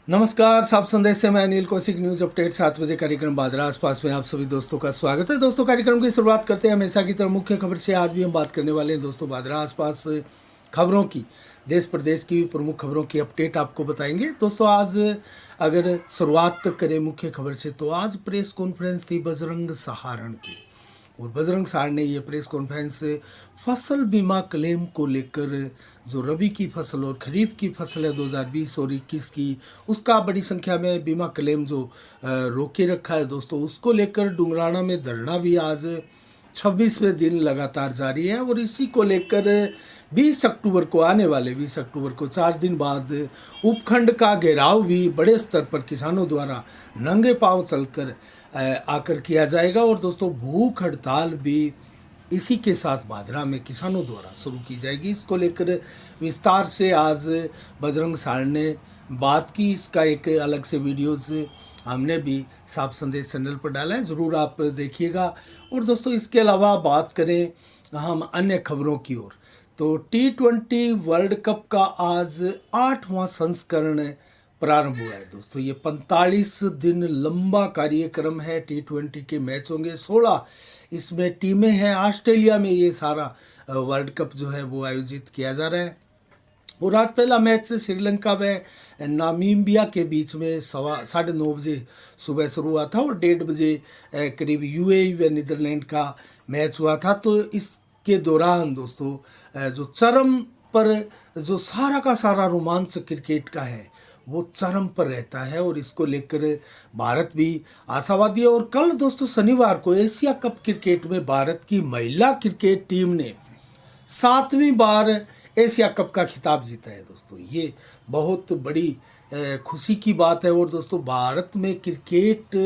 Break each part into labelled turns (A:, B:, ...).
A: नमस्कार, साफ संदेश से मैं अनिल कौशिक। न्यूज अपडेट 7 बजे कार्यक्रम बादरा आसपास में आप सभी दोस्तों का स्वागत है। दोस्तों, कार्यक्रम की शुरुआत करते हैं हमेशा की तरह मुख्य खबर से। आज भी हम बात करने वाले हैं दोस्तों बादरा आसपास खबरों की, देश प्रदेश की प्रमुख खबरों की अपडेट आपको बताएंगे। दोस्तों, आज अगर शुरुआत करें मुख्य खबर से तो आज प्रेस कॉन्फ्रेंस थी बजरंग सहारण की, और बजरंग सहारण ने ये प्रेस कॉन्फ्रेंस फसल बीमा क्लेम को लेकर, जो रबी की फसल और खरीफ की फसल है 2020 और 21 की, उसका बड़ी संख्या में बीमा क्लेम जो रोके रखा है दोस्तों, उसको लेकर डुंगराना में धरना भी आज 26वें दिन लगातार जारी है। और इसी को लेकर 20 अक्टूबर को, आने वाले 20 अक्टूबर को 4 दिन बाद उपखंड का घेराव भी बड़े स्तर पर किसानों द्वारा नंगे पांव चलकर आकर किया जाएगा। और दोस्तों, भूख हड़ताल भी इसी के साथ भादरा में किसानों द्वारा शुरू की जाएगी। इसको लेकर विस्तार से आज बजरंग सहारण ने बात की। इसका एक अलग से वीडियोज़ हमने भी साफ संदेश चैनल पर डाला है, ज़रूर आप देखिएगा। और दोस्तों, इसके अलावा बात करें हम अन्य खबरों की ओर तो T20 वर्ल्ड कप का आज 8वां संस्करण प्रारंभ हुआ है दोस्तों। ये 45 दिन लंबा कार्यक्रम है। T20 के मैच होंगे, 16 इसमें टीमें हैं। ऑस्ट्रेलिया में ये सारा वर्ल्ड कप जो है वो आयोजित किया जा रहा है। और आज पहला मैच श्रीलंका में नामीबिया के बीच में 9:30 सुबह शुरू हुआ था, और 1:30 बजे करीब यूएई व नीदरलैंड का मैच हुआ था। तो इसके दौरान दोस्तों, जो चरम पर जो सारा का सारा रोमांच क्रिकेट का है वो चरम पर रहता है, और इसको लेकर भारत भी आशावादी है। और कल दोस्तों शनिवार को एशिया कप क्रिकेट में भारत की महिला क्रिकेट टीम ने 7वीं बार एशिया कप का खिताब जीता है दोस्तों। ये बहुत बड़ी खुशी की बात है। और दोस्तों, भारत में क्रिकेट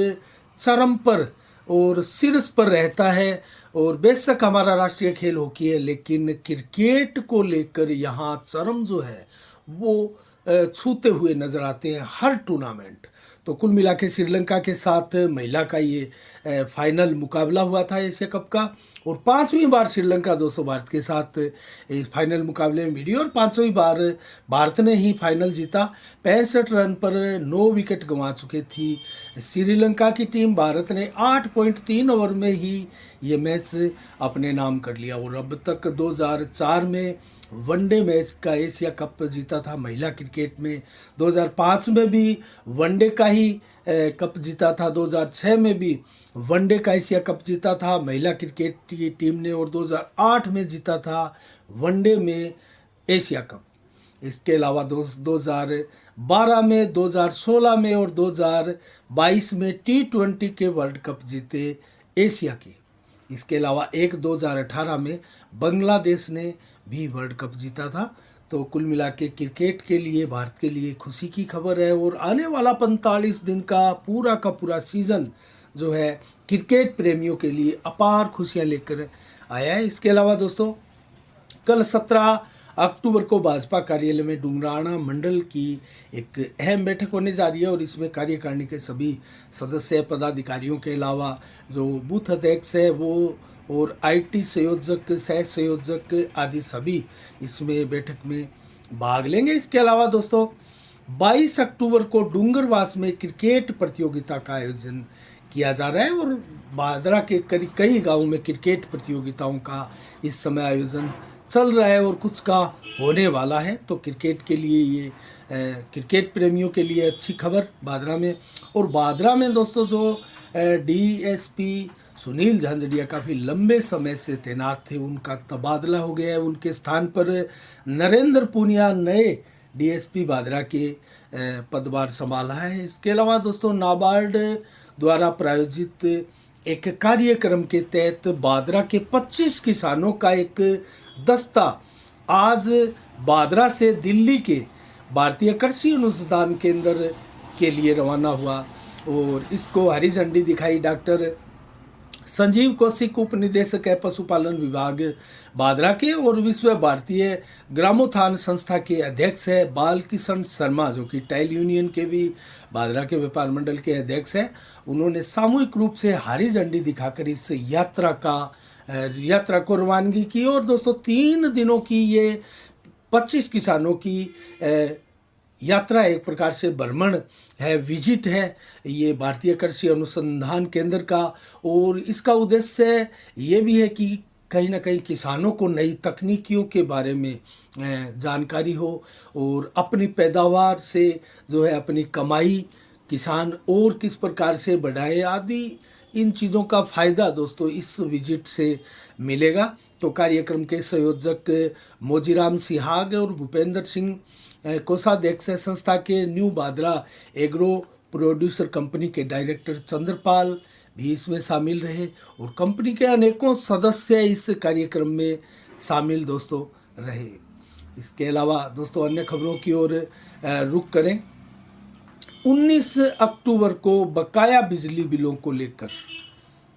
A: चरम पर और शीर्ष पर रहता है। और बेशक हमारा राष्ट्रीय खेल हॉकी है, लेकिन क्रिकेट को लेकर यहाँ चरम जो है वो छूते हुए नजर आते हैं हर टूर्नामेंट। तो कुल मिला के श्रीलंका के साथ महिला का ये फाइनल मुकाबला हुआ था एशिया कप का, और 5वीं बार श्रीलंका दोस्तों भारत के साथ इस फाइनल मुकाबले में भिड़ी, और 5वीं बार भारत ने ही फाइनल जीता। 65 रन पर 9 विकेट गंवा चुके थी श्रीलंका की टीम। भारत ने 8.3 ओवर में ही ये मैच अपने नाम कर लिया, और अब तक 2004 में वनडे मैच का एशिया कप जीता था महिला क्रिकेट में। 2005 में भी वनडे का ही कप जीता था। 2006 में भी वनडे का एशिया कप जीता था महिला क्रिकेट की टीम ने, और 2008 में जीता था वनडे में एशिया कप। इसके अलावा 2012 में, 2016 में और 2022 में T20 के वर्ल्ड कप जीते एशिया के। इसके अलावा एक 2018 में बांग्लादेश ने भी वर्ल्ड कप जीता था। तो कुल मिला के क्रिकेट के लिए, भारत के लिए खुशी की खबर है। और आने वाला 45 दिन का पूरा सीज़न जो है क्रिकेट प्रेमियों के लिए अपार खुशियां लेकर आया है। इसके अलावा दोस्तों, कल 17 अक्टूबर को भाजपा कार्यालय में डुंगराना मंडल की एक अहम बैठक होने जा रही है, और इसमें कार्यकारिणी के सभी सदस्य पदाधिकारियों के अलावा जो बूथ अध्यक्ष है वो, और आईटी संयोजक, सह संयोजक आदि सभी इसमें बैठक में भाग लेंगे। इसके अलावा दोस्तों, 22 अक्टूबर को डूंगरवास में क्रिकेट प्रतियोगिता का आयोजन किया जा रहा है, और भादरा के कई गांवों में क्रिकेट प्रतियोगिताओं का इस समय आयोजन चल रहा है, और कुछ का होने वाला है। तो क्रिकेट के लिए ये क्रिकेट प्रेमियों के लिए अच्छी खबर भादरा में। और भादरा में दोस्तों, जो डीएसपी सुनील झांझड़िया काफ़ी लंबे समय से तैनात थे, उनका तबादला हो गया है। उनके स्थान पर नरेंद्र पूनिया नए डीएसपी भादरा के पदभार संभाला है। इसके अलावा दोस्तों, नाबार्ड द्वारा प्रायोजित एक कार्यक्रम के तहत भादरा के 25 किसानों का एक दस्ता आज भादरा से दिल्ली के भारतीय कृषि अनुसंधान केंद्र के लिए रवाना हुआ, और इसको हरी झंडी दिखाई डॉक्टर संजीव कौशिक, उप निदेशक है पशुपालन विभाग भादरा के, और विश्व भारतीय ग्रामोत्थान संस्था के अध्यक्ष है बाल किशन शर्मा, जो कि टाइल यूनियन के भी भादरा के व्यापार मंडल के अध्यक्ष हैं। उन्होंने सामूहिक रूप से हरी झंडी दिखाकर इस यात्रा को रवानगी की। और दोस्तों, 3 दिनों की ये 25 किसानों की यात्रा, एक प्रकार से भ्रमण है, विजिट है ये भारतीय कृषि अनुसंधान केंद्र का। और इसका उद्देश्य ये भी है कि कहीं ना कहीं किसानों को नई तकनीकियों के बारे में जानकारी हो और अपनी पैदावार से जो है अपनी कमाई किसान और किस प्रकार से बढ़ाए आदि इन चीज़ों का फ़ायदा दोस्तों इस विजिट से मिलेगा। तो कार्यक्रम के संयोजक मोजीराम सिहाग और भूपेंद्र सिंह कोषाध्यक्ष संस्था के new Bhadra agro producer company के डायरेक्टर चंद्रपाल भी इसमें शामिल रहे और कंपनी के अनेकों सदस्य इस कार्यक्रम में शामिल दोस्तों रहे। इसके अलावा दोस्तों अन्य खबरों की ओर रुख करें। 19 अक्टूबर को बकाया बिजली बिलों को लेकर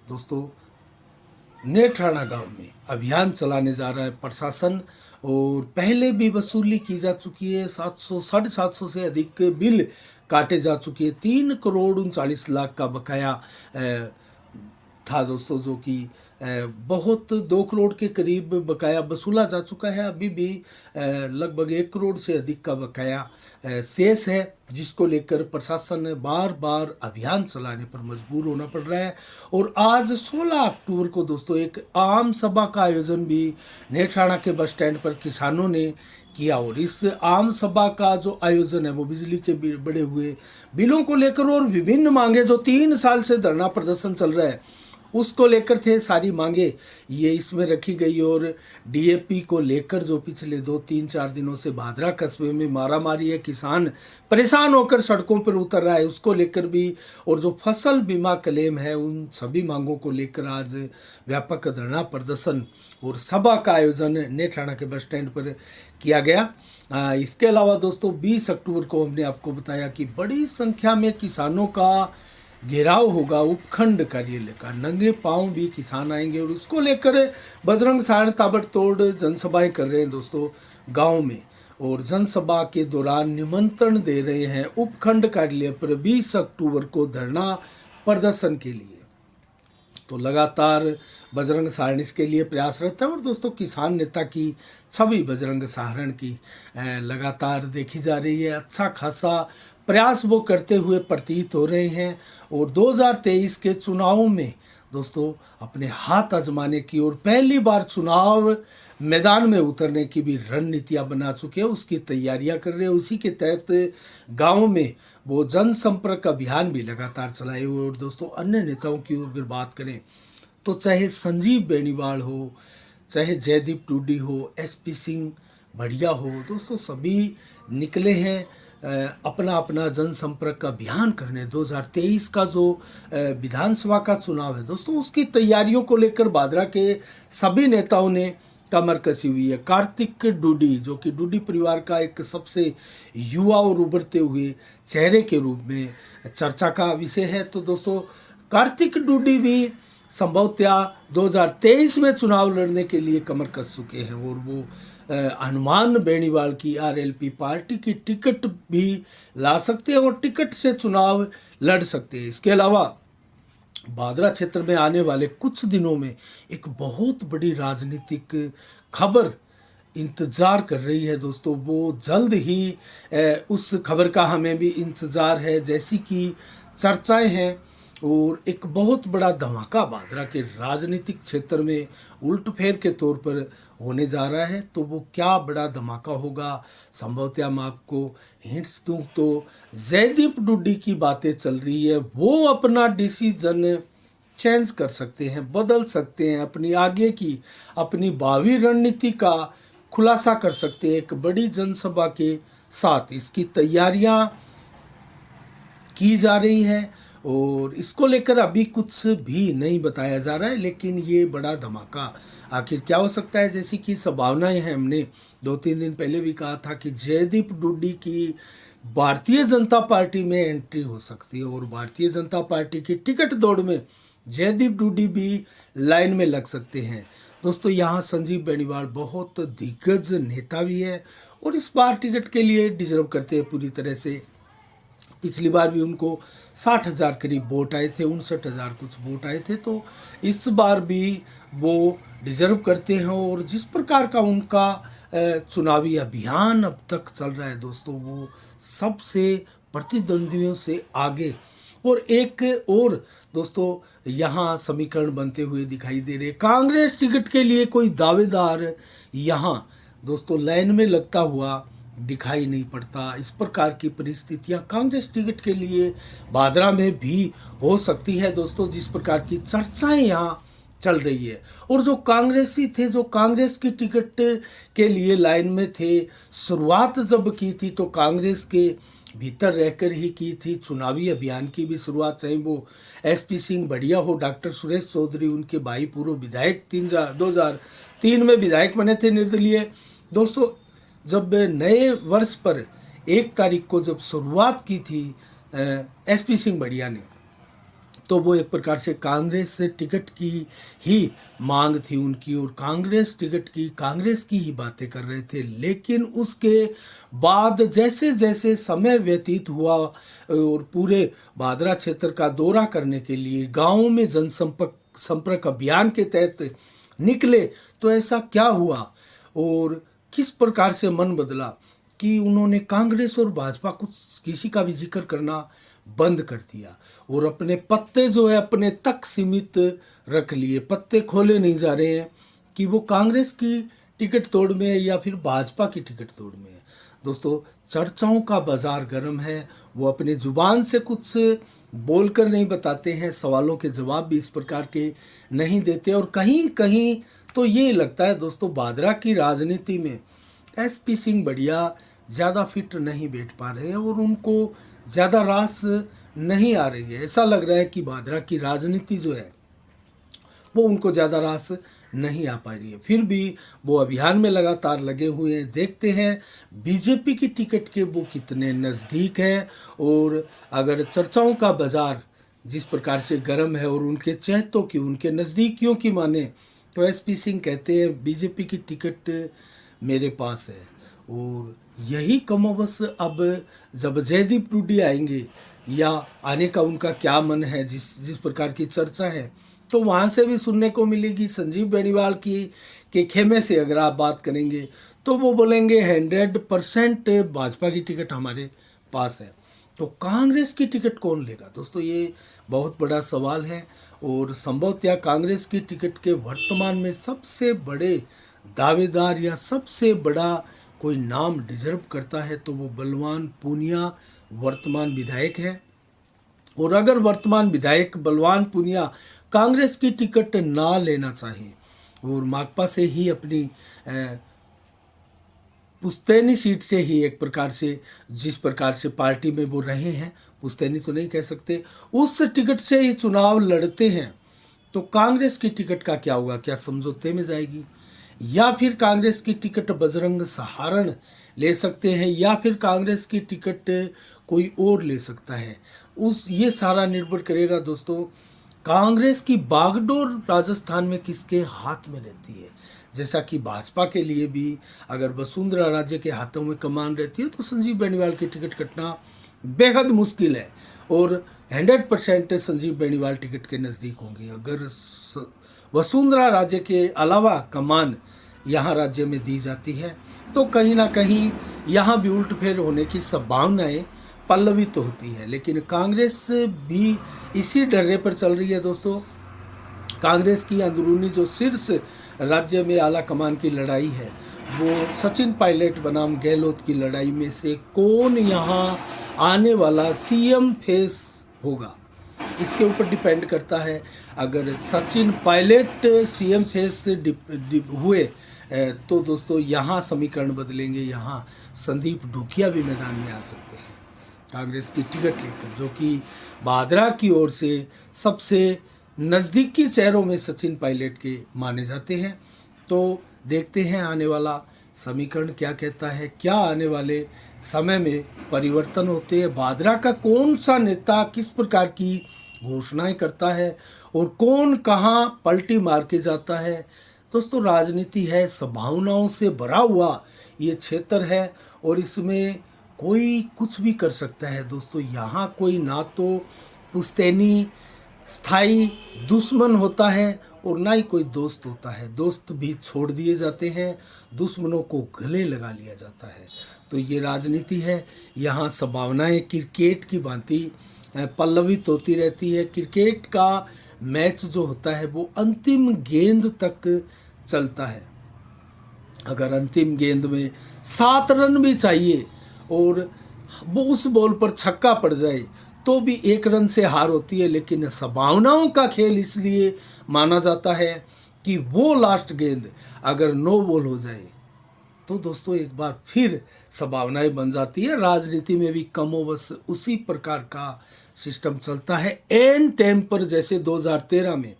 A: दोस्तों नेठाणा गांव में अभियान चलाने जा रहा है प्रशासन। और पहले भी वसूली की जा चुकी है, 700-750 से अधिक बिल काटे जा चुके हैं। 3 करोड़ 39 लाख का बकाया था दोस्तों, जो कि बहुत 2 करोड़ के करीब बकाया वसूला जा चुका है। अभी भी लगभग 1 करोड़ से अधिक का बकाया शेष है, जिसको लेकर प्रशासन बार बार अभियान चलाने पर मजबूर होना पड़ रहा है। और आज 16 अक्टूबर को दोस्तों एक आम सभा का आयोजन भी नेठाणा के बस स्टैंड पर किसानों ने किया। और इस आम सभा का जो आयोजन है वो बिजली के बढ़े हुए बिलों को लेकर और विभिन्न मांगे जो 3 साल से धरना प्रदर्शन चल रहा है उसको लेकर थे। सारी मांगे ये इसमें रखी गई। और डीएपी को लेकर जो पिछले 2-3-4 दिनों से भादरा कस्बे में मारामारी है, किसान परेशान होकर सड़कों पर उतर रहा है, उसको लेकर भी। और जो फसल बीमा क्लेम है उन सभी मांगों को लेकर आज व्यापक धरना प्रदर्शन और सभा का आयोजन नेठाणा के बस स्टैंड पर किया गया। इसके अलावा दोस्तों 20 अक्टूबर को हमने आपको बताया कि बड़ी संख्या में किसानों का घेराव होगा उपखंड कार्यालय का। नंगे पांव भी किसान आएंगे और उसको लेकर बजरंग सहारण ताबड़तोड़ जनसभाएं कर रहे हैं दोस्तों गांव में। और जनसभा के दौरान निमंत्रण दे रहे हैं उपखंड कार्यालय पर 20 अक्टूबर को धरना प्रदर्शन के लिए। तो लगातार बजरंग सहारण इसके लिए प्रयासरत है। और दोस्तों किसान नेता की छवि बजरंग सहारण की लगातार देखी जा रही है। अच्छा खासा प्रयास वो करते हुए प्रतीत हो रहे हैं। और 2023 के चुनावों में दोस्तों अपने हाथ आजमाने की और पहली बार चुनाव मैदान में उतरने की भी रणनीतियां बना चुके हैं, उसकी तैयारियां कर रहे हैं। उसी के तहत गांव में वो जनसंपर्क अभियान भी लगातार चलाए हुए। और दोस्तों अन्य नेताओं की अगर बात करें तो चाहे संजीव बेनीवाल हो, चाहे जयदीप टूडी हो, एसपी सिंह बढ़िया हो, दोस्तों सभी निकले हैं अपना अपना जनसंपर्क का अभियान करने। 2023 का जो विधानसभा का चुनाव है दोस्तों उसकी तैयारियों को लेकर भादरा के सभी नेताओं ने कमर कसी हुई है। कार्तिक डूडी जो कि डूडी परिवार का एक सबसे युवा और उभरते हुए चेहरे के रूप में चर्चा का विषय है। तो दोस्तों कार्तिक डूडी भी संभवतः 2023 में चुनाव लड़ने के लिए कमर कस चुके हैं। और वो हनुमान बेनीवाल की आरएलपी पार्टी की टिकट भी ला सकते हैं और टिकट से चुनाव लड़ सकते हैं। इसके अलावा भादरा क्षेत्र में आने वाले कुछ दिनों में एक बहुत बड़ी राजनीतिक खबर इंतज़ार कर रही है दोस्तों। वो जल्द ही उस खबर का हमें भी इंतज़ार है, जैसी कि चर्चाएं हैं। और एक बहुत बड़ा धमाका भादरा के राजनीतिक क्षेत्र में उल्टफेर के तौर पर होने जा रहा है। तो वो क्या बड़ा धमाका होगा, संभवतः मैं आपको हिंट्स दूं तो जयदीप डुड्डी की बातें चल रही है। वो अपना डिसीजन चेंज कर सकते हैं, बदल सकते हैं, अपनी आगे की अपनी भावी रणनीति का खुलासा कर सकते हैं एक बड़ी जनसभा के साथ। इसकी तैयारियां की जा रही हैं और इसको लेकर अभी कुछ भी नहीं बताया जा रहा है, लेकिन ये बड़ा धमाका आखिर क्या हो सकता है, जैसी कि संभावनाएं हैं। हमने 2-3 दिन पहले भी कहा था कि जयदीप डुड्डी की भारतीय जनता पार्टी में एंट्री हो सकती है और भारतीय जनता पार्टी की टिकट दौड़ में जयदीप डुड्डी भी लाइन में लग सकते हैं। दोस्तों यहाँ संजीव बेनीवाल बहुत दिग्गज नेता भी है और इस बार टिकट के लिए डिजर्व करते हैं पूरी तरह से। पिछली बार भी उनको 60,000 करीब वोट आए थे, 59,000 कुछ वोट आए थे। तो इस बार भी वो डिजर्व करते हैं और जिस प्रकार का उनका चुनावी अभियान अब तक चल रहा है दोस्तों, वो सबसे प्रतिद्वंदियों से आगे। और एक और दोस्तों यहाँ समीकरण बनते हुए दिखाई दे रहे, कांग्रेस टिकट के लिए कोई दावेदार यहाँ दोस्तों लाइन में लगता हुआ दिखाई नहीं पड़ता। इस प्रकार की परिस्थितियां कांग्रेस टिकट के लिए भादरा में भी हो सकती है दोस्तों, जिस प्रकार की चर्चाएं यहाँ चल रही है। और जो कांग्रेसी थे, जो कांग्रेस की टिकट के लिए लाइन में थे, शुरुआत जब की थी तो कांग्रेस के भीतर रहकर ही की थी। चुनावी अभियान की भी शुरुआत, चाहे वो एसपी सिंह बढ़िया हो, डॉक्टर सुरेश चौधरी उनके भाई पूर्व विधायक 2003 में विधायक बने थे निर्दलीय दोस्तों। जब नए वर्ष पर 1 तारीख को जब शुरुआत की थी एसपी सिंह बढ़िया ने, तो वो एक प्रकार से कांग्रेस से टिकट की ही मांग थी उनकी, और कांग्रेस टिकट की, कांग्रेस की ही बातें कर रहे थे। लेकिन उसके बाद जैसे जैसे समय व्यतीत हुआ और पूरे भादरा क्षेत्र का दौरा करने के लिए गांवों में जनसंपर्क अभियान के तहत निकले, तो ऐसा क्या हुआ और किस प्रकार से मन बदला कि उन्होंने कांग्रेस और भाजपा को किसी का भी जिक्र करना बंद कर दिया और अपने पत्ते जो है अपने तक सीमित रख लिए। पत्ते खोले नहीं जा रहे हैं कि वो कांग्रेस की टिकट तोड़ में है या फिर भाजपा की टिकट तोड़ में है। दोस्तों चर्चाओं का बाजार गर्म है, वो अपने जुबान से कुछ बोलकर नहीं बताते हैं, सवालों के जवाब भी इस प्रकार के नहीं देते। और कहीं कहीं तो ये लगता है दोस्तों भादरा की राजनीति में एसपी सिंह बढ़िया ज़्यादा फिट नहीं बैठ पा रहे हैं और उनको ज़्यादा रास नहीं आ रही है। ऐसा लग रहा है कि भादरा की राजनीति जो है वो उनको ज़्यादा रास नहीं आ पा रही है। फिर भी वो अभियान में लगातार लगे हुए हैं। देखते हैं बीजेपी की टिकट के वो कितने नज़दीक हैं। और अगर चर्चाओं का बाजार जिस प्रकार से गर्म है और उनके चहेतों की, उनके नज़दीकियों की माने, तो एसपी सिंह कहते हैं बीजेपी की टिकट मेरे पास है। और यही कमोबस अब जब जयदीप रूडी आएंगे या आने का उनका क्या मन है, जिस प्रकार की चर्चा है, तो वहाँ से भी सुनने को मिलेगी। संजीव बेनीवाल की के खेमे से अगर आप बात करेंगे तो वो बोलेंगे 100% भाजपा की टिकट हमारे पास है। तो कांग्रेस की टिकट कौन लेगा दोस्तों, ये बहुत बड़ा सवाल है। और संभवतः कांग्रेस की टिकट के वर्तमान में सबसे बड़े दावेदार या सबसे बड़ा कोई नाम डिजर्व करता है तो वो बलवान पूनिया वर्तमान विधायक है। और अगर वर्तमान विधायक बलवान पूनिया कांग्रेस की टिकट ना लेना चाहें और माकपा से ही अपनी पुश्तैनी सीट से ही एक प्रकार से, जिस प्रकार से पार्टी में वो रहे हैं, पुश्तैनी तो नहीं कह सकते, उस टिकट से ही चुनाव लड़ते हैं, तो कांग्रेस की टिकट का क्या होगा? क्या समझौते में जाएगी या फिर कांग्रेस की टिकट बजरंग सहारण ले सकते हैं या फिर कांग्रेस की टिकट कोई और ले सकता है? ये सारा निर्भर करेगा दोस्तों कांग्रेस की बागडोर राजस्थान में किसके हाथ में रहती है। जैसा कि भाजपा के लिए भी अगर वसुंधरा राजे के हाथों में कमान रहती है तो संजीव बेनीवाल की टिकट कटना बेहद मुश्किल है और 100% संजीव बेनीवाल टिकट के नज़दीक होंगे। अगर वसुंधरा राजे के अलावा कमान यहाँ राज्य में दी जाती है तो कहीं ना कहीं यहाँ भी उल्टफेर होने की संभावनाएं पल्लवित तो होती है। लेकिन कांग्रेस भी इसी डर्रे पर चल रही है दोस्तों। कांग्रेस की अंदरूनी जो शीर्ष राज्य में आला कमान की लड़ाई है वो सचिन पायलट बनाम गहलोत की लड़ाई में से कौन यहाँ आने वाला सीएम फेस होगा, इसके ऊपर डिपेंड करता है। अगर सचिन पायलट सीएम फेस हुए तो दोस्तों यहाँ समीकरण बदलेंगे, यहाँ संदीप ढूकिया भी मैदान में आ सकते हैं कांग्रेस की टिकट लेकर, जो कि भादरा की ओर से सबसे नज़दीकी चेहरों में सचिन पायलट के माने जाते हैं। तो देखते हैं आने वाला समीकरण क्या कहता है, क्या आने वाले समय में परिवर्तन होते हैं, भादरा का कौन सा नेता किस प्रकार की घोषणाएं करता है और कौन कहां पलटी मार के जाता है। दोस्तों राजनीति है, संभावनाओं से भरा हुआ ये क्षेत्र है और इसमें कोई कुछ भी कर सकता है दोस्तों। यहाँ कोई ना तो पुश्तैनी स्थायी दुश्मन होता है और ना ही कोई दोस्त होता है। दोस्त भी छोड़ दिए जाते हैं, दुश्मनों को गले लगा लिया जाता है। तो ये राजनीति है। यहाँ संभावनाएं क्रिकेट की भांति पल्लवित होती रहती है। क्रिकेट का मैच जो होता है वो अंतिम गेंद तक चलता है। अगर अंतिम गेंद में 7 रन भी चाहिए और वो उस बॉल पर छक्का पड़ जाए तो भी 1 रन से हार होती है। लेकिन संभावनाओं का खेल इसलिए माना जाता है कि वो लास्ट गेंद अगर नो बॉल हो जाए तो दोस्तों एक बार फिर संभावनाएं बन जाती है। राजनीति में भी कमोबश उसी प्रकार का सिस्टम चलता है। एन टाइम पर जैसे 2013 में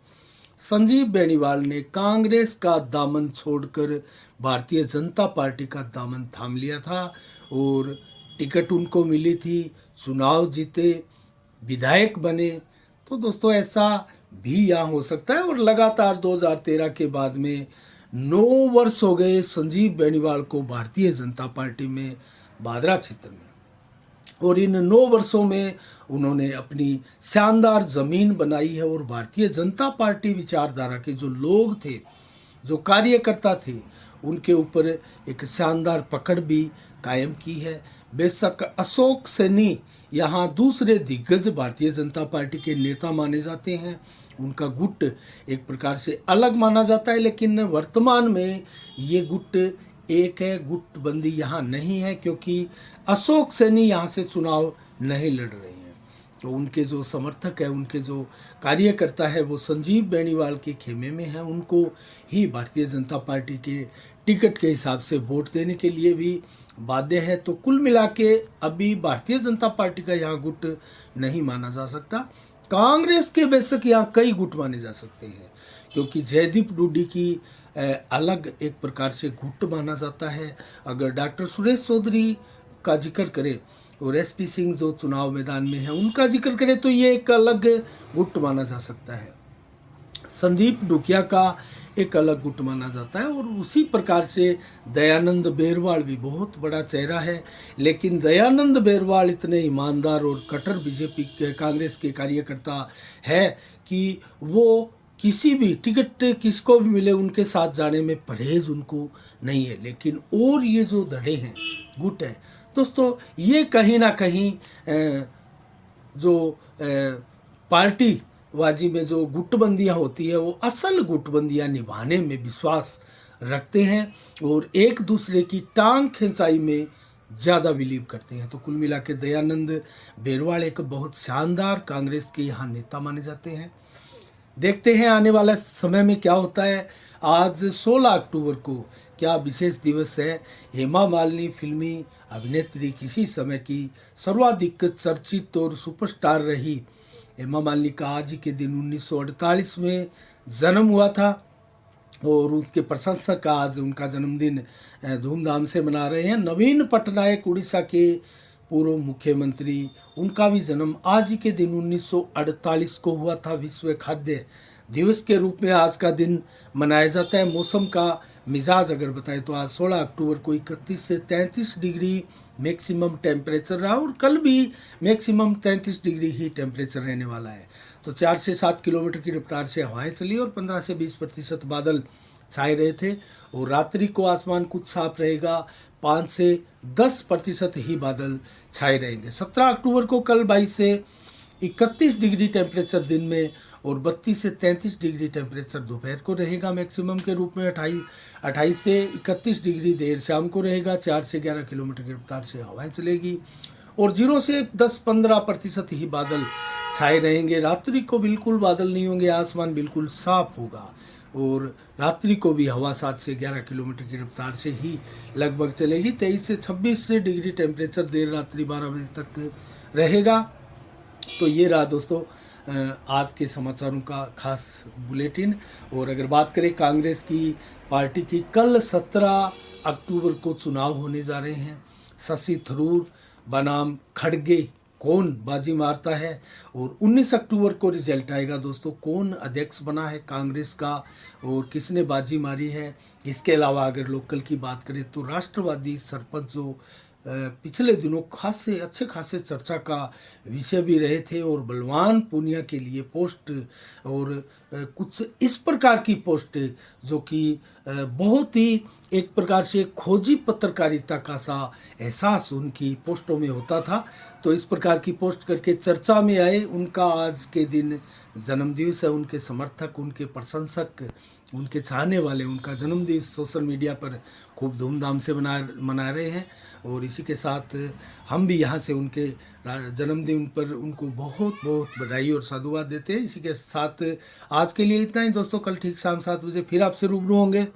A: संजीव बेनीवाल ने कांग्रेस का दामन छोड़कर भारतीय जनता पार्टी का दामन थाम लिया था और टिकट उनको मिली थी, चुनाव जीते, विधायक बने। तो दोस्तों ऐसा भी यहाँ हो सकता है। और लगातार 2013 के बाद में 9 वर्ष हो गए संजीव बेनीवाल को भारतीय जनता पार्टी में भादरा क्षेत्र में, और इन 9 वर्षों में उन्होंने अपनी शानदार ज़मीन बनाई है। और भारतीय जनता पार्टी विचारधारा के जो लोग थे, जो कार्यकर्ता थे, उनके ऊपर एक शानदार पकड़ भी कायम की है। बेशक अशोक सैनी यहाँ दूसरे दिग्गज भारतीय जनता पार्टी के नेता माने जाते हैं, उनका गुट एक प्रकार से अलग माना जाता है, लेकिन वर्तमान में ये गुट एक है, गुटबंदी यहाँ नहीं है, क्योंकि अशोक सैनी यहाँ से चुनाव नहीं लड़ रहे हैं। तो उनके जो समर्थक है, उनके जो कार्यकर्ता है, वो संजीव बेनीवाल के खेमे में हैं। उनको ही भारतीय जनता पार्टी के टिकट के हिसाब से वोट देने के लिए भी बाध्य है। तो कुल मिला के अभी भारतीय जनता पार्टी का यहाँ गुट नहीं माना जा सकता। कांग्रेस के बेशक यहाँ कई गुट माने जा सकते हैं, क्योंकि जयदीप डूडी की अलग एक प्रकार से गुट माना जाता है। अगर डॉक्टर सुरेश चौधरी का जिक्र करें और एसपी सिंह जो चुनाव मैदान में है उनका जिक्र करें तो ये एक अलग गुट माना जा सकता है। संदीप डुकिया का एक अलग गुट माना जाता है। और उसी प्रकार से दयानंद बेरवाल भी बहुत बड़ा चेहरा है, लेकिन दयानंद बेरवाल इतने ईमानदार और कट्टर बीजेपी के कांग्रेस के कार्यकर्ता है कि वो किसी भी टिकट किसको भी मिले उनके साथ जाने में परहेज उनको नहीं है। लेकिन और ये जो धड़े हैं, गुट है दोस्तों, ये कहीं ना कहीं जो पार्टीबाजी में जो गुटबंदियाँ होती है वो असल गुटबंदियाँ निभाने में विश्वास रखते हैं और एक दूसरे की टांग खिंचाई में ज़्यादा बिलीव करते हैं। तो कुल मिला के दयानंद बेरवाल एक बहुत शानदार कांग्रेस के यहाँ नेता माने जाते हैं। देखते हैं आने वाले समय में क्या होता है। आज 16 अक्टूबर को क्या विशेष दिवस है। हेमा मालिनी फिल्मी अभिनेत्री, किसी समय की सर्वाधिक चर्चित और सुपरस्टार रही हेमा मालिनी का आज के दिन 1948 में जन्म हुआ था और उसके प्रशंसक आज उनका जन्मदिन धूमधाम से मना रहे हैं। नवीन पटनायक उड़ीसा के पूर्व मुख्यमंत्री, उनका भी जन्म आज ही के दिन 1948 को हुआ था। विश्व खाद्य दिवस के रूप में आज का दिन मनाया जाता है। मौसम का मिजाज अगर बताएं तो आज 16 अक्टूबर को 31 से 33 डिग्री मैक्सिमम टेम्परेचर रहा और कल भी मैक्सिमम 33 डिग्री ही टेम्परेचर रहने वाला है। तो 4 से 7 किलोमीटर की रफ्तार से हवाएं चली और 15 से 20% बादल छाए रहे थे। और रात्रि को आसमान कुछ साफ रहेगा, 5 से 10% ही बादल छाए रहेंगे। 17 अक्टूबर को कल 22 से 31 डिग्री टेम्परेचर दिन में और 32 से 33 डिग्री टेम्परेचर दोपहर को रहेगा मैक्सिमम के रूप में। 28 से 31 डिग्री देर शाम को रहेगा। 4 से 11 किलोमीटर की रफ्तार से हवाएं चलेगी और 0 से 10-15% ही बादल छाए रहेंगे। रात्रि को बिल्कुल बादल नहीं होंगे, आसमान बिल्कुल साफ होगा और रात्रि को भी हवा 7 से 11 किलोमीटर की रफ्तार से ही लगभग चलेगी। 23 से 26 डिग्री टेम्परेचर देर रात्रि 12 बजे तक रहेगा। तो ये रहा दोस्तों आज के समाचारों का खास बुलेटिन। और अगर बात करें कांग्रेस की पार्टी की, कल 17 अक्टूबर को चुनाव होने जा रहे हैं। शशि थरूर बनाम खड़गे कौन बाजी मारता है और 19 अक्टूबर को रिजल्ट आएगा दोस्तों, कौन अध्यक्ष बना है कांग्रेस का और किसने बाजी मारी है। इसके अलावा अगर लोकल की बात करें तो राष्ट्रवादी सरपंच जो पिछले दिनों अच्छे खासे चर्चा का विषय भी रहे थे और बलवान पूनिया के लिए पोस्ट और कुछ इस प्रकार की पोस्ट जो कि बहुत ही एक प्रकार से खोजी पत्रकारिता का सा एहसास उनकी पोस्टों में होता था। तो इस प्रकार की पोस्ट करके चर्चा में आए। उनका आज के दिन जन्मदिवस है। उनके समर्थक, उनके प्रशंसक, उनके चाहने वाले उनका जन्मदिवस सोशल मीडिया पर खूब धूमधाम से मना रहे हैं। और इसी के साथ हम भी यहाँ से उनके जन्मदिन पर उनको बहुत बहुत बधाई और साधुवाद देते हैं। इसी के साथ आज के लिए इतना ही दोस्तों। कल ठीक शाम 7 बजे फिर आपसे रूबरू होंगे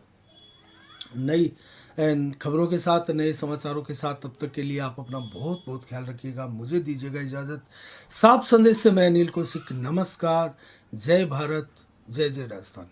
A: नई खबरों के साथ, नए समाचारों के साथ। तब तक के लिए आप अपना बहुत बहुत ख्याल रखिएगा। मुझे दीजिएगा इजाज़त। साफ संदेश से मैं अनिल कौशिक। नमस्कार। जय भारत, जय जय राजस्थान।